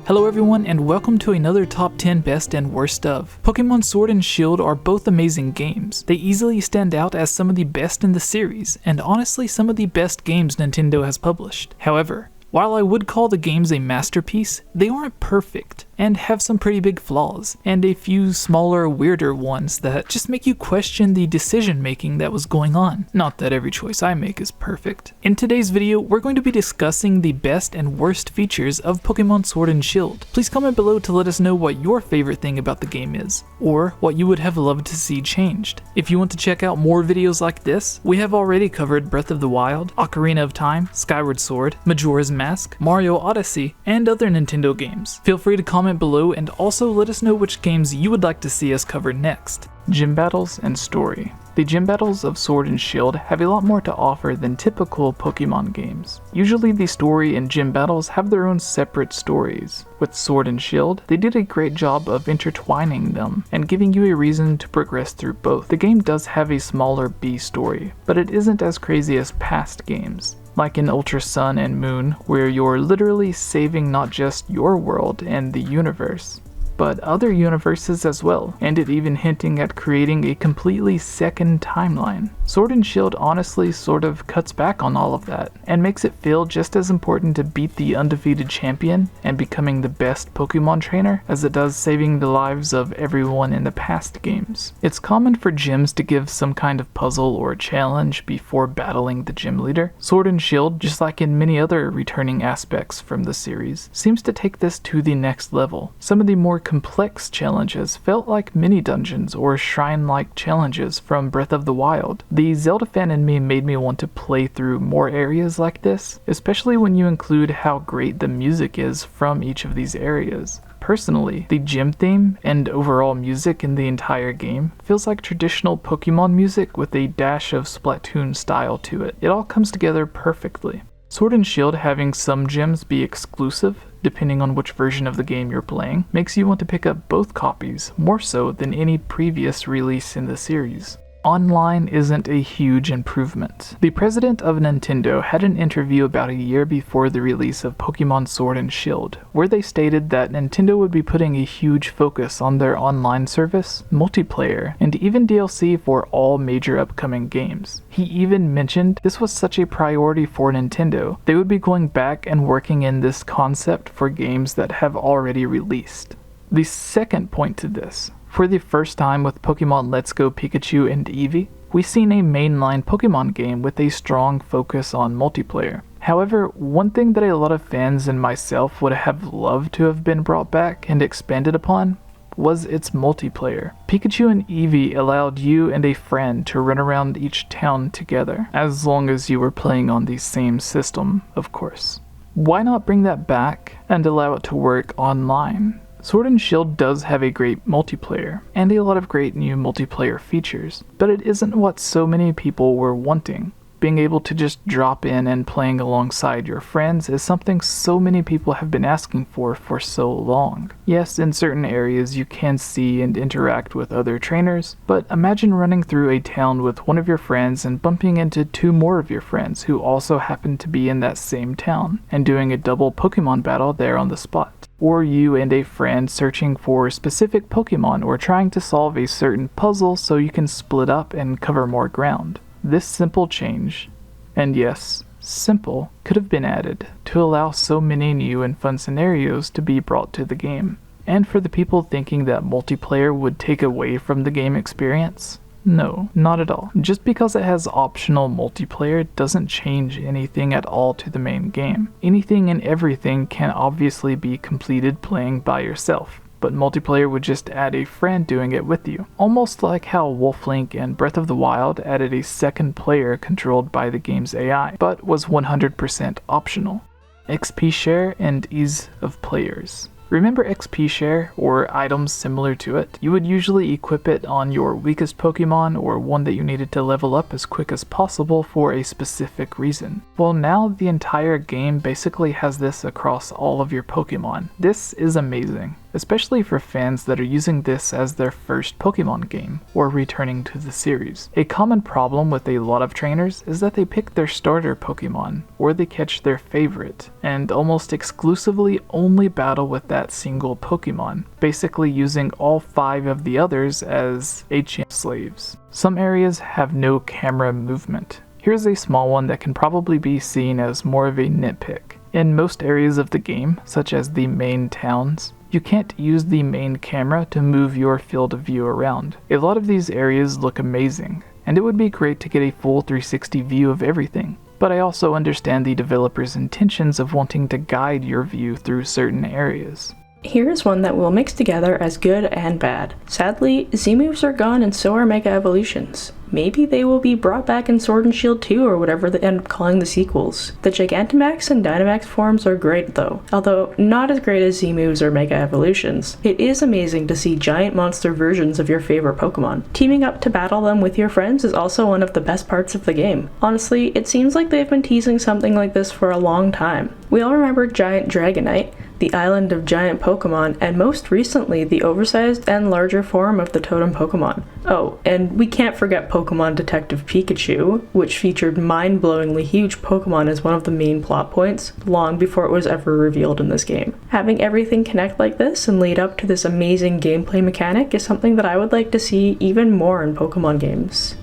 Hello everyone and welcome to another top 10 best and worst of. Pokemon Sword and Shield are both amazing games. They easily stand out as some of the best in the series, and honestly some of the best games Nintendo has published. However, while I would call the games a masterpiece, they aren't perfect, and have some pretty big flaws, and a few smaller, weirder ones that just make you question the decision making that was going on. Not that every choice I make is perfect. In today's video, we're going to be discussing the best and worst features of Pokemon Sword and Shield. Please comment below to let us know what your favorite thing about the game is, or what you would have loved to see changed. If you want to check out more videos like this, we have already covered Breath of the Wild, Ocarina of Time, Skyward Sword, Majora's Mask, Mario Odyssey, and other Nintendo games. Feel free to comment below and also let us know which games you would like to see us cover next. Gym Battles and Story. The gym battles of Sword and Shield have a lot more to offer than typical Pokemon games. Usually the story and gym battles have their own separate stories. With Sword and Shield, they did a great job of intertwining them and giving you a reason to progress through both. The game does have a smaller B story, but it isn't as crazy as past games, like in Ultra Sun and Moon, where you're literally saving not just your world and the universe, but other universes as well, and it even hinting at creating a completely second timeline. Sword and Shield honestly sort of cuts back on all of that, and makes it feel just as important to beat the undefeated champion and becoming the best Pokemon trainer as it does saving the lives of everyone in the past games. It's common for gyms to give some kind of puzzle or challenge before battling the gym leader. Sword and Shield, just like in many other returning aspects from the series, seems to take this to the next level. Some of the more complex challenges felt like mini dungeons or shrine-like challenges from Breath of the Wild. The Zelda fan in me made me want to play through more areas like this, especially when you include how great the music is from each of these areas. Personally, the gym theme and overall music in the entire game feels like traditional Pokemon music with a dash of Splatoon style to it. It all comes together perfectly. Sword and Shield having some gyms be exclusive, depending on which version of the game you're playing, makes you want to pick up both copies, more so than any previous release in the series. Online isn't a huge improvement. The president of Nintendo had an interview about a year before the release of Pokemon Sword and Shield, where they stated that Nintendo would be putting a huge focus on their online service, multiplayer, and even DLC for all major upcoming games. He even mentioned this was such a priority for Nintendo, they would be going back and working in this concept for games that have already released. The second point to this: for the first time with Pokemon Let's Go Pikachu and Eevee, we've seen a mainline Pokemon game with a strong focus on multiplayer. However, one thing that a lot of fans and myself would have loved to have been brought back and expanded upon was its multiplayer. Pikachu and Eevee allowed you and a friend to run around each town together, as long as you were playing on the same system, of course. Why not bring that back and allow it to work online? Sword and Shield does have a great multiplayer, and a lot of great new multiplayer features, but it isn't what so many people were wanting. Being able to just drop in and playing alongside your friends is something so many people have been asking for so long. Yes, in certain areas you can see and interact with other trainers, but imagine running through a town with one of your friends and bumping into two more of your friends who also happen to be in that same town, and doing a double Pokemon battle there on the spot. Or you and a friend searching for specific Pokemon or trying to solve a certain puzzle so you can split up and cover more ground. This simple change, and yes, simple, could have been added to allow so many new and fun scenarios to be brought to the game. And for the people thinking that multiplayer would take away from the game experience, no, not at all. Just because it has optional multiplayer doesn't change anything at all to the main game. Anything and everything can obviously be completed playing by yourself, but multiplayer would just add a friend doing it with you. Almost like how Wolf Link and Breath of the Wild added a second player controlled by the game's AI, but was 100% optional. XP share and ease of players. Remember XP share, or items similar to it? You would usually equip it on your weakest Pokemon or one that you needed to level up as quick as possible for a specific reason. Well, now the entire game basically has this across all of your Pokemon. This is amazing. especially for fans that are using this as their first Pokemon game, or returning to the series. A common problem with a lot of trainers is that they pick their starter Pokemon, or they catch their favorite, and almost exclusively only battle with that single Pokemon, basically using all 5 of the others as HM slaves. Some areas have no camera movement. Here's a small one that can probably be seen as more of a nitpick. In most areas of the game, such as the main towns, you can't use the main camera to move your field of view around. A lot of these areas look amazing, and it would be great to get a full 360 view of everything. But I also understand the developer's intentions of wanting to guide your view through certain areas. Here's one that we'll mix together as good and bad. Sadly, Z-moves are gone and so are Mega Evolutions. Maybe they will be brought back in Sword and Shield 2 or whatever they end up calling the sequels. The Gigantamax and Dynamax forms are great though, although not as great as Z-moves or Mega Evolutions. It is amazing to see giant monster versions of your favorite Pokemon. Teaming up to battle them with your friends is also one of the best parts of the game. Honestly, it seems like they've been teasing something like this for a long time. We all remember Giant Dragonite, the island of giant Pokemon, and most recently the oversized and larger form of the totem Pokemon. Oh, and we can't forget Pokemon Detective Pikachu, which featured mind-blowingly huge Pokemon as one of the main plot points, long before it was ever revealed in this game. Having everything connect like this and lead up to this amazing gameplay mechanic is something that I would like to see even more in Pokemon games.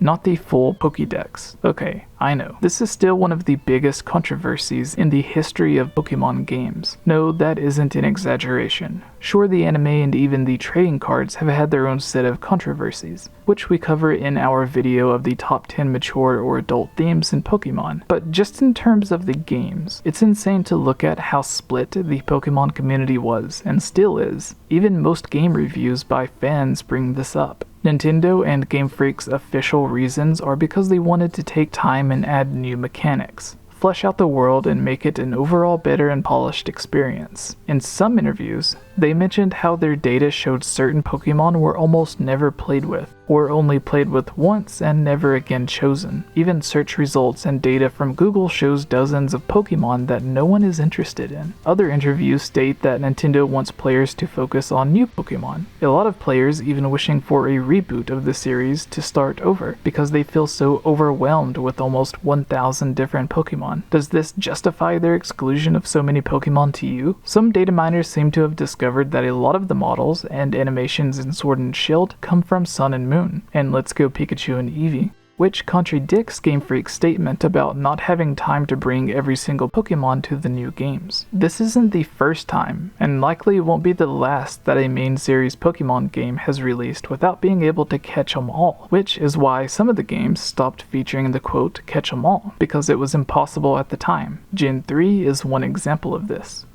Not the full Pokédex. Okay, I know. This is still one of the biggest controversies in the history of Pokemon games. No, that isn't an exaggeration. Sure, the anime and even the trading cards have had their own set of controversies, which we cover in our video of the top 10 mature or adult themes in Pokemon. But just in terms of the games, it's insane to look at how split the Pokemon community was, and still is. Even most game reviews by fans bring this up. Nintendo and Game Freak's official reasons are because they wanted to take time and add new mechanics, flesh out the world and make it an overall better and polished experience. In some interviews, they mentioned how their data showed certain Pokemon were almost never played with, or only played with once and never again chosen. Even search results and data from Google shows dozens of Pokemon that no one is interested in. Other interviews state that Nintendo wants players to focus on new Pokemon. A lot of players even wishing for a reboot of the series to start over, because they feel so overwhelmed with almost 1,000 different Pokemon. Does this justify their exclusion of so many Pokemon to you? Some data miners seem to have discovered that a lot of the models and animations in Sword and Shield come from Sun and Moon, and Let's Go Pikachu and Eevee, which contradicts Game Freak's statement about not having time to bring every single Pokemon to the new games. This isn't the first time, and likely won't be the last, that a main series Pokemon game has released without being able to catch 'em all, which is why some of the games stopped featuring the quote "catch 'em all," because it was impossible at the time. Gen 3 is one example of this.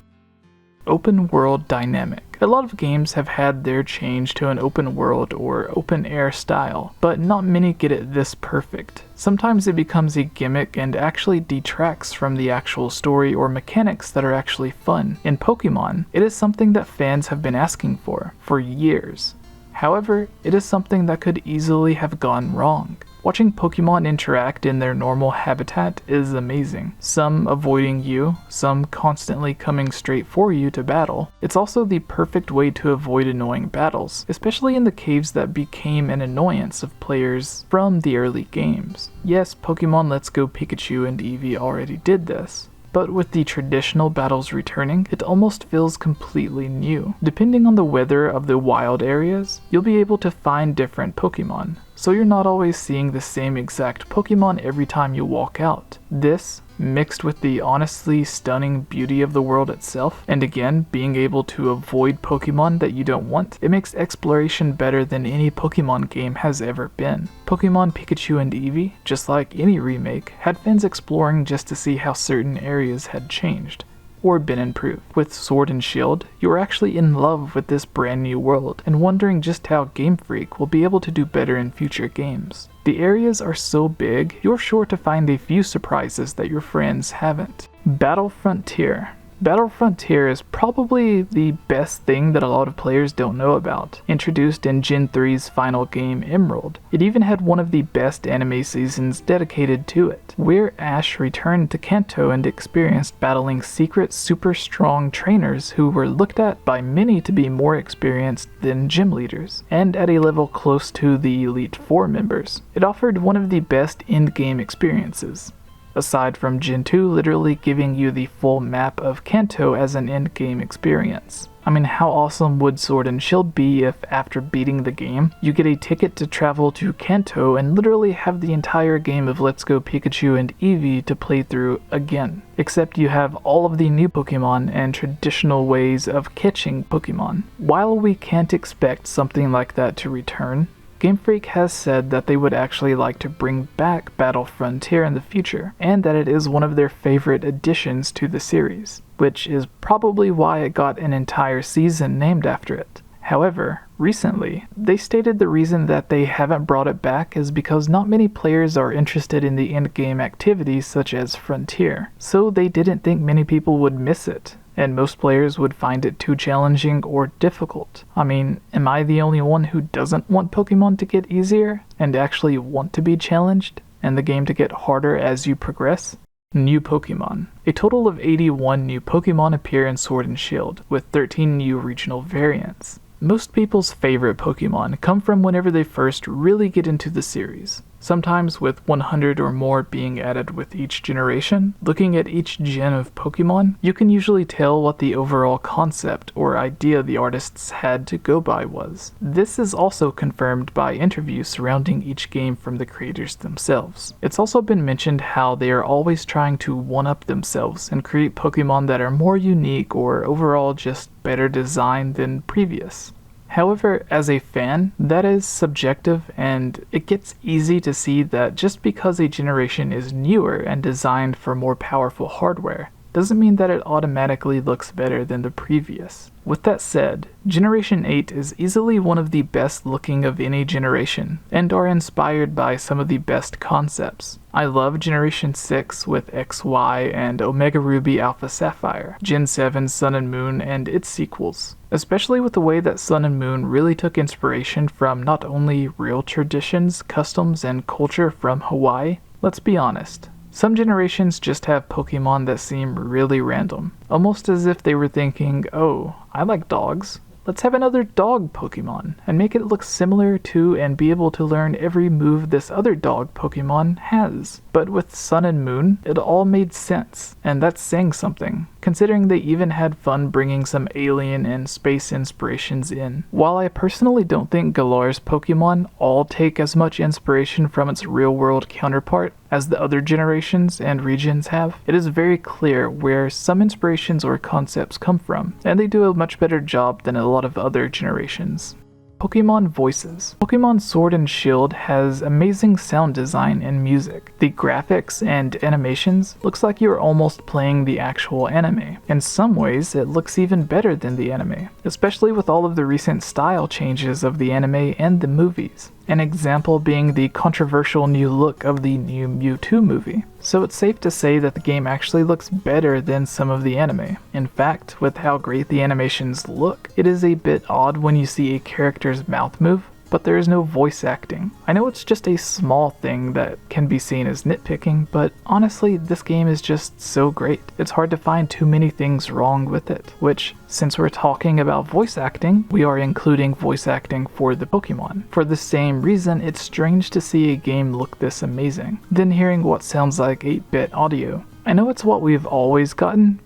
Open world dynamic. A lot of games have had their change to an open world or open air style, but not many get it this perfect. Sometimes it becomes a gimmick and actually detracts from the actual story or mechanics that are actually fun. In Pokemon, it is something that fans have been asking for years. However, it is something that could easily have gone wrong. Watching Pokemon interact in their normal habitat is amazing. Some avoiding you, some constantly coming straight for you to battle. It's also the perfect way to avoid annoying battles, especially in the caves that became an annoyance of players from the early games. Yes, Pokemon Let's Go Pikachu and Eevee already did this, but with the traditional battles returning, it almost feels completely new. Depending on the weather of the wild areas, you'll be able to find different Pokemon, so you're not always seeing the same exact Pokemon every time you walk out. This, mixed with the honestly stunning beauty of the world itself, and again, being able to avoid Pokemon that you don't want, it makes exploration better than any Pokemon game has ever been. Pokemon Pikachu and Eevee, just like any remake, had fans exploring just to see how certain areas had changed, or been improved. With Sword and Shield, you are actually in love with this brand new world, and wondering just how Game Freak will be able to do better in future games. The areas are so big, you're sure to find a few surprises that your friends haven't. Battle Frontier. Battle Frontier is probably the best thing that a lot of players don't know about. Introduced in Gen 3's final game, Emerald, it even had one of the best anime seasons dedicated to it, where Ash returned to Kanto and experienced battling secret super strong trainers who were looked at by many to be more experienced than gym leaders, and at a level close to the Elite Four members. It offered one of the best end-game experiences, aside from Gen 2 literally giving you the full map of Kanto as an endgame experience. I mean, how awesome would Sword and Shield be if, after beating the game, you get a ticket to travel to Kanto and literally have the entire game of Let's Go Pikachu and Eevee to play through again, except you have all of the new Pokemon and traditional ways of catching Pokemon. While we can't expect something like that to return, Game Freak has said that they would actually like to bring back Battle Frontier in the future, and that it is one of their favorite additions to the series, which is probably why it got an entire season named after it. However, recently, they stated the reason that they haven't brought it back is because not many players are interested in the endgame activities such as Frontier, so they didn't think many people would miss it, and most players would find it too challenging or difficult. I mean, am I the only one who doesn't want Pokemon to get easier and actually want to be challenged, and the game to get harder as you progress? New Pokemon. A total of 81 new Pokemon appear in Sword and Shield, with 13 new regional variants. Most people's favorite Pokemon come from whenever they first really get into the series, sometimes with 100 or more being added with each generation. Looking at each gen of Pokemon, you can usually tell what the overall concept or idea the artists had to go by was. This is also confirmed by interviews surrounding each game from the creators themselves. It's also been mentioned how they are always trying to one-up themselves and create Pokemon that are more unique or overall just better designed than previous. However, as a fan, that is subjective, and it gets easy to see that just because a generation is newer and designed for more powerful hardware, doesn't mean that it automatically looks better than the previous. With that said, Generation 8 is easily one of the best looking of any generation, and are inspired by some of the best concepts. I love Generation 6 with XY and Omega Ruby Alpha Sapphire, Gen 7 Sun and Moon and its sequels, especially with the way that Sun and Moon really took inspiration from not only real traditions, customs, and culture from Hawaii. Let's be honest, some generations just have Pokemon that seem really random, almost as if they were thinking, oh, I like dogs, let's have another dog Pokemon, and make it look similar to and be able to learn every move this other dog Pokemon has. But with Sun and Moon, it all made sense, and that's saying something, considering they even had fun bringing some alien and space inspirations in. While I personally don't think Galar's Pokemon all take as much inspiration from its real-world counterpart as the other generations and regions have, it is very clear where some inspirations or concepts come from, and they do a much better job than a lot of other generations. Pokemon voices. Pokemon Sword and Shield has amazing sound design and music. The graphics and animations looks like you're almost playing the actual anime. In some ways, it looks even better than the anime, especially with all of the recent style changes of the anime and the movies. An example being the controversial new look of the new Mewtwo movie. So it's safe to say that the game actually looks better than some of the anime. In fact, with how great the animations look, it is a bit odd when you see a character's mouth move, but there is no voice acting. I know it's just a small thing that can be seen as nitpicking, but honestly, this game is just so great. It's hard to find too many things wrong with it, which, since we're talking about voice acting, we are including voice acting for the Pokemon. For the same reason, it's strange to see a game look this amazing, then hearing what sounds like 8-bit audio. I know it's what we've always gotten,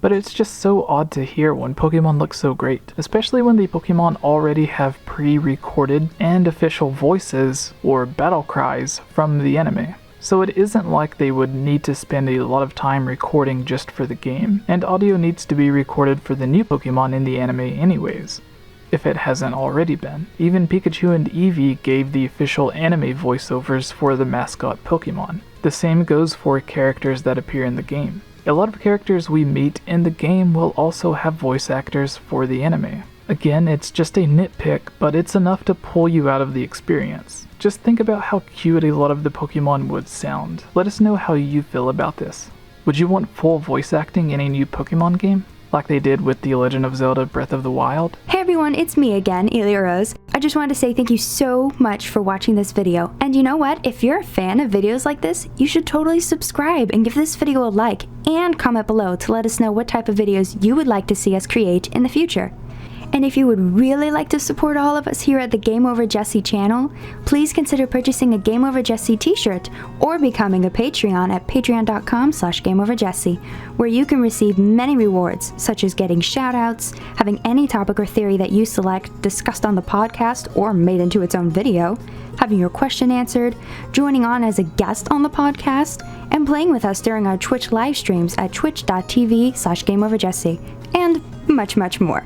but it's just so odd to hear when Pokemon look so great, especially when the Pokemon already have pre-recorded and official voices or battle cries from the anime. So it isn't like they would need to spend a lot of time recording just for the game, and audio needs to be recorded for the new Pokemon in the anime anyways, if it hasn't already been. Even Pikachu and Eevee gave the official anime voiceovers for the mascot Pokemon. The same goes for characters that appear in the game. A lot of characters we meet in the game will also have voice actors for the anime. Again, it's just a nitpick, but it's enough to pull you out of the experience. Just think about how cute a lot of the Pokemon would sound. Let us know how you feel about this. Would you want full voice acting in a new Pokemon game, like they did with The Legend of Zelda Breath of the Wild? Hey everyone, it's me again, 𝐅𝐴. I just wanted to say thank you so much for watching this video. And you know what? If you're a fan of videos like this, you should totally subscribe and give this video a like and comment below to let us know what type of videos you would like to see us create in the future. And if you would really like to support all of us here at the �GameOverJessie channel, please consider purchasing a �GameOverJessie t-shirt or becoming a Patreon at patreon.com/�GameOverJessie, where you can receive many rewards, such as getting shoutouts, having any topic or theory that you select discussed on the podcast or made into its own video, having your question answered, joining on as a guest on the podcast, and playing with us during our Twitch live streams at twitch.tv/�GameOverJessie, and much, much more.